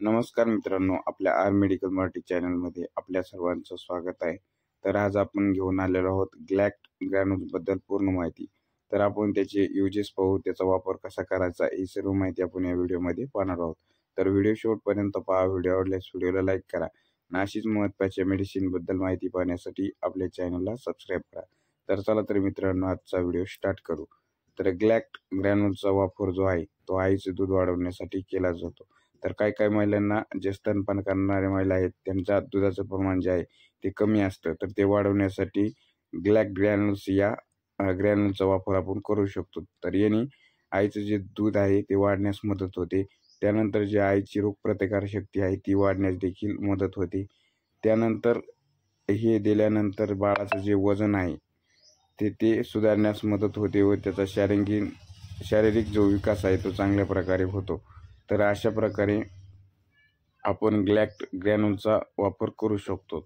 नमस्कार मित्रांनो, आपल्या आर मेडिकल मराठी चॅनलमध्ये आपल्या सर्वांचं स्वागत आहे। तर आज आपण घेऊन आलेलो आहोत ग्लॅक्ट ग्रॅन्युल्स बद्दल पूर्ण माहिती। तर आपण त्याचे युजेस पाहू, त्याचा वापर कसा करायचा ही सर्व माहिती आपण या व्हिडिओमध्ये पाहणार आहोत। तर व्हिडिओ शेवटपर्यंत पहा। व्हिडिओ आवडल्यास व्हिडिओला लाईक करा आणि अशीच महत्त्वाच्या मेडिसिन बद्दल माहिती पाहण्यासाठी आपल्या चॅनलला सबस्क्राईब करा। तर चला तर मित्रांनो, आजचा व्हिडिओ स्टार्ट करू। तर ग्लॅक्ट ग्रॅन्युल्सचा वापर जो आहे तो आईचे दूध वाढवण्यासाठी केला जातो। तर काही महिलांना जे स्तनपान करणाऱ्या महिला आहेत त्यांच्या दुधाचं प्रमाण जे आहे ते कमी असतं, तर ते वाढवण्यासाठी ग्लॅक्ट ग्रॅन्युल्स या ग्रॅन्युल्सचा वापर आपण करू शकतो। तर याने आईचं जे दूध आहे ते वाढण्यास मदत होते। त्यानंतर जे आईची रोगप्रतिकारक शक्ती आहे ती वाढण्यास देखील मदत होते। त्यानंतर हे दिल्यानंतर बाळाचं जे वजन आहे ते सुधारण्यास मदत होते व त्याचा शारीरिक जो विकास आहे तो चांगल्या प्रकारे होतो। तर अशा प्रकारे आपण ग्लॅक्ट ग्रॅन्युल्सचा वापर करू शकतो।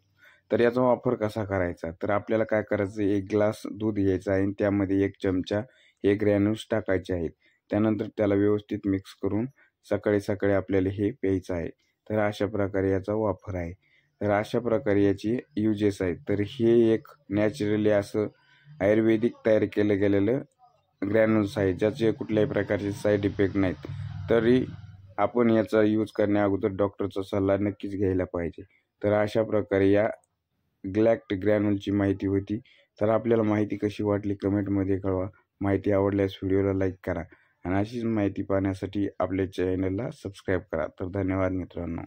तर याचा वापर कसा करायचा, तर आपल्याला काय करायचं, एक ग्लास दूध घ्यायचा आहे आणि त्यामध्ये 1 चमचा हे ग्रॅन्युल्स टाकायचे आहेत। त्यानंतर त्याला व्यवस्थित मिक्स करून सकाळी सकाळी आपल्याला हे प्यायचं आहे। तर अशा प्रकारे याचा वापर आहे। तर अशा प्रकारे याची युजेस आहेत। तर हे एक नॅचरली असं आयुर्वेदिक तयार केलं गेलेलं ग्रॅन्युल्स आहे, ज्याचे कुठल्याही प्रकारचे साईड इफेक्ट नाहीत। तरी आपण याचा यूज करण्या अगोदर डॉक्टरचा सल्ला नक्कीच घ्यायला पाहिजे। तर अशा प्रकारे या ग्लॅक्ट ग्रॅन्युल्सची माहिती होती। तर आपल्याला माहिती कशी वाटली कमेंटमध्ये कळवा। माहिती आवडल्यास व्हिडिओला लाईक करा आणि अशीच माहिती पाहण्यासाठी आपल्या चॅनलला सबस्क्राईब करा। तर धन्यवाद मित्रांनो।